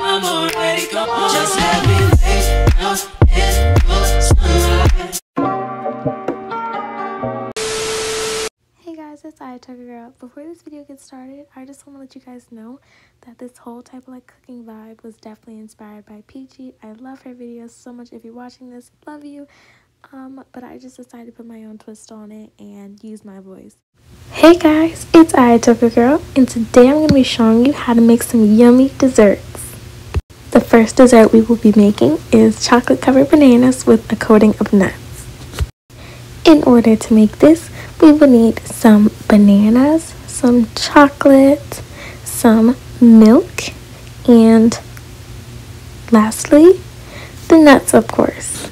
I'm already gone. Just let me lay down in the sunlight. Hey guys, it's iitoca girl. Before this video gets started, I just want to let you guys know that this whole type of like cooking vibe was definitely inspired by Peachy. I love her videos so much. If you're watching this, love you. But I just decided to put my own twist on it and use my voice. Hey guys, it's iitoca girl, and today I'm going to be showing you how to make some yummy desserts. The first dessert we will be making is chocolate covered bananas with a coating of nuts. In order to make this, we will need some bananas, some chocolate, some milk, and lastly, the nuts, of course.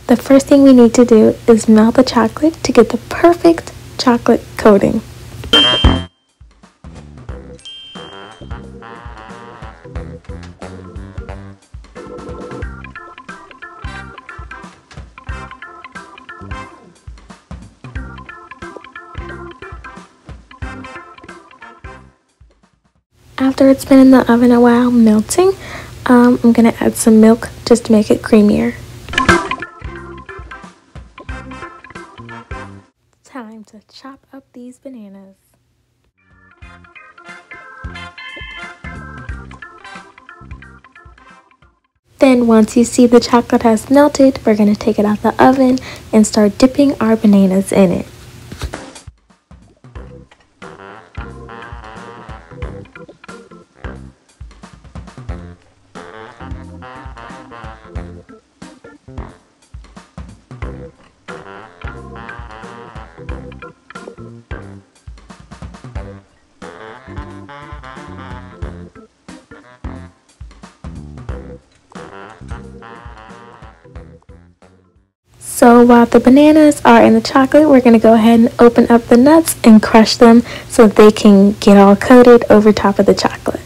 The first thing we need to do is melt the chocolate to get the perfect chocolate coating. After it's been in the oven a while melting, I'm going to add some milk just to make it creamier. Time to chop up these bananas. Then once you see the chocolate has melted, we're going to take it out the oven and start dipping our bananas in it. So while the bananas are in the chocolate, we're going to go ahead and open up the nuts and crush them so that they can get all coated over top of the chocolate.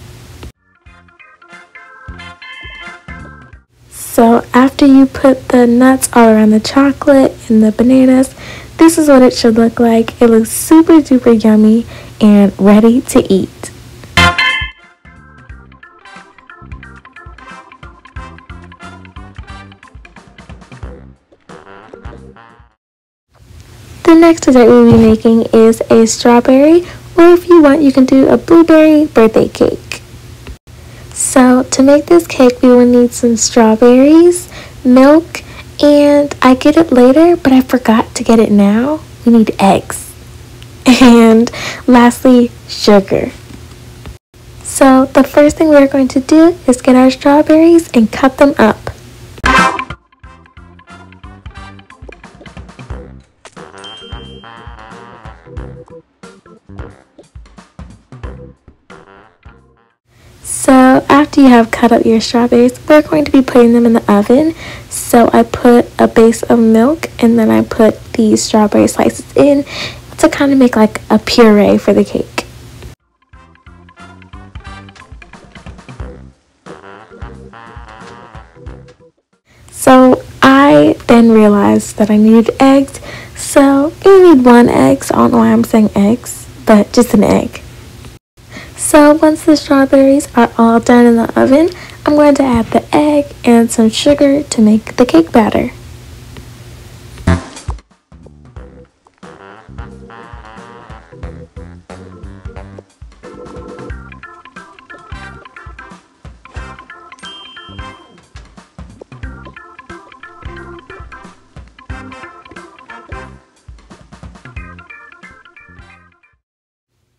So after you put the nuts all around the chocolate and the bananas, this is what it should look like. It looks super duper yummy and ready to eat. The next dessert we'll be making is a strawberry, or if you want, you can do a blueberry birthday cake. So to make this cake, we will need some strawberries, milk, and I get it later, but I forgot to get it now. We need eggs. And lastly, sugar. So the first thing we're going to do is get our strawberries and cut them up. So after you have cut up your strawberries, we're going to be putting them in the oven. So I put a base of milk and then I put these strawberry slices in to kind of make like a puree for the cake. So I then realized that I needed eggs. So you need one egg, so I don't know why I'm saying eggs, but just an egg. So once the strawberries are all done in the oven, I'm going to add the egg and some sugar to make the cake batter.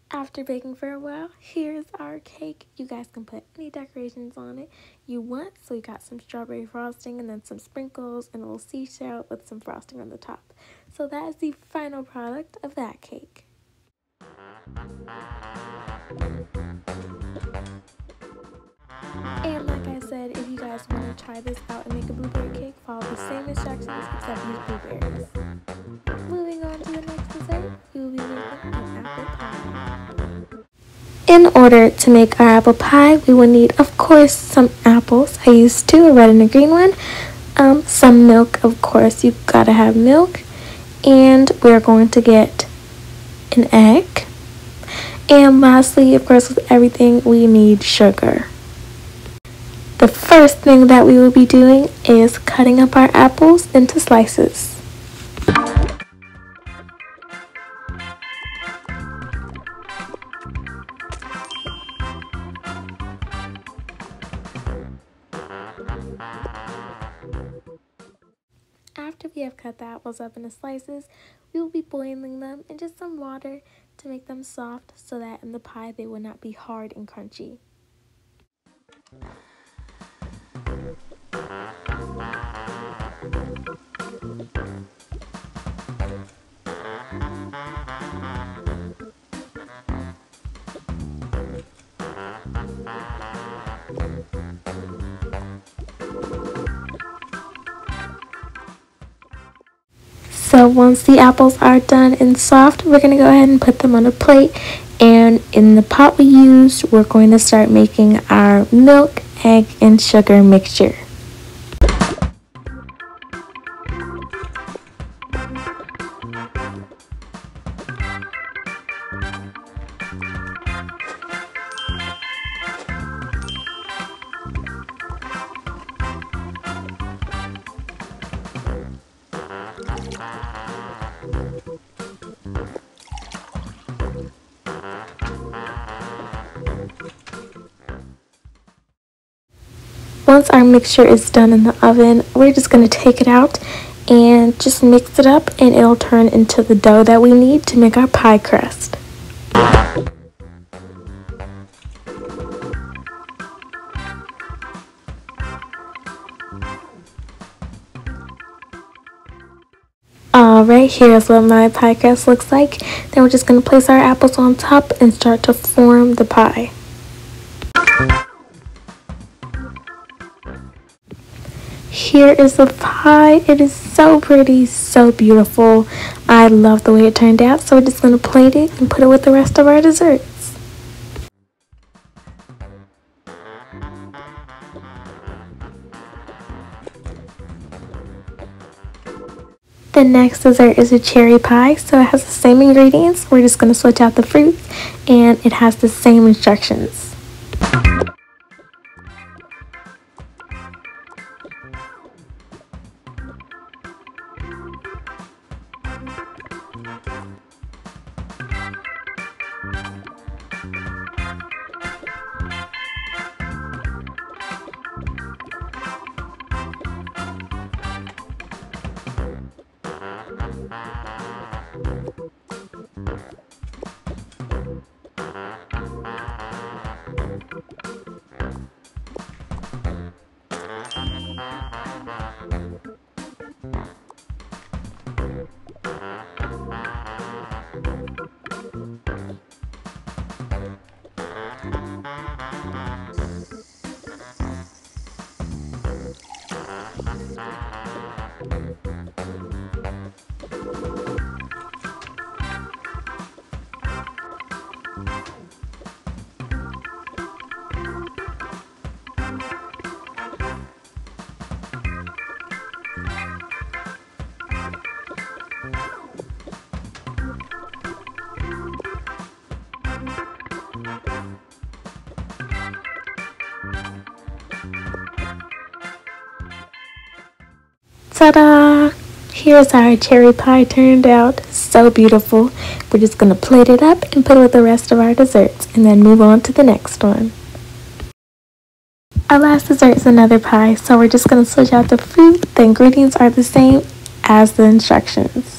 After baking for a while, here's our cake. You guys can put any decorations on it you want. So we got some strawberry frosting and then some sprinkles and a little seashell with some frosting on the top. So that is the final product of that cake. And like I said, if you guys want to try this out and make a blueberry cake, follow the same instructions except use blueberries. Moving on to the next dessert, we will be making an apple pie. In order to make our apple pie, we will need, of course, some apples. I used two, a red and a green one. Some milk, of course, you've got to have milk. And we're going to get an egg, and lastly, of course, with everything, we need sugar. The first thing that we will be doing is cutting up our apples into slices. After we have cut the apples up into slices, we will be boiling them in just some water to make them soft so that in the pie they will not be hard and crunchy. So once the apples are done and soft, we're going to go ahead and put them on a plate. And in the pot we used, we're going to start making our milk, egg, and sugar mixture. Once our mixture is done in the oven, we're just going to take it out and just mix it up, and it'll turn into the dough that we need to make our pie crust. Alright, here's what my pie crust looks like. Then we're just going to place our apples on top and start to form the pie. Here is the pie. It is so pretty, so beautiful. I love the way it turned out, so we're just going to plate it and put it with the rest of our desserts. The next dessert is a cherry pie, so it has the same ingredients. We're just going to switch out the fruits, and it has the same instructions. Ta-da! Here's how our cherry pie turned out. So beautiful. We're just going to plate it up and put it with the rest of our desserts and then move on to the next one. Our last dessert is another pie, so we're just going to switch out the fruit. The ingredients are the same as the instructions.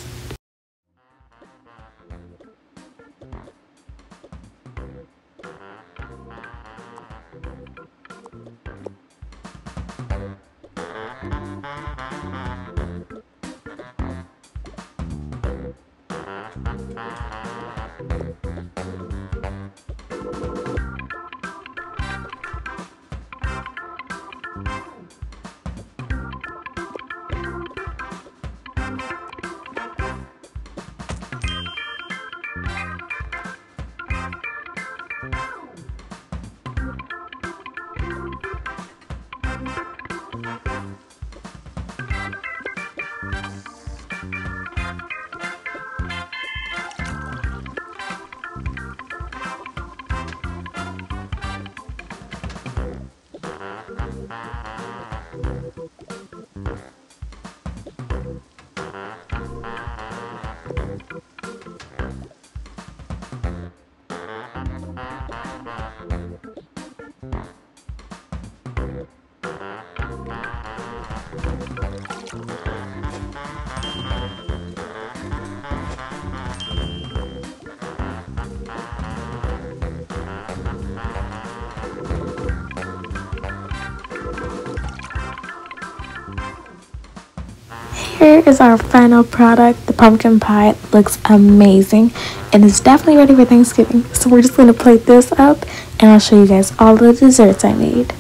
here is our final product. The pumpkin pie looks amazing and it's definitely ready for Thanksgiving. So we're just going to plate this up and I'll show you guys all the desserts I made.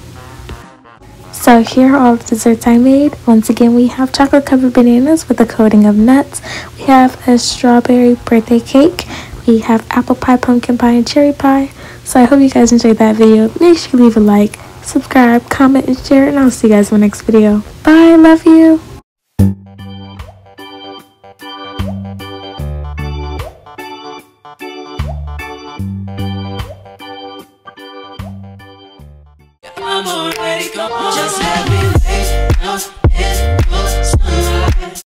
So here are all the desserts I made. Once again, we have chocolate covered bananas with a coating of nuts. We have a strawberry birthday cake. We have apple pie, pumpkin pie, and cherry pie. So I hope you guys enjoyed that video. Make sure you leave a like, subscribe, comment, and share. And I'll see you guys in my next video. Bye, love you. I'm already gone. Just let me lay down and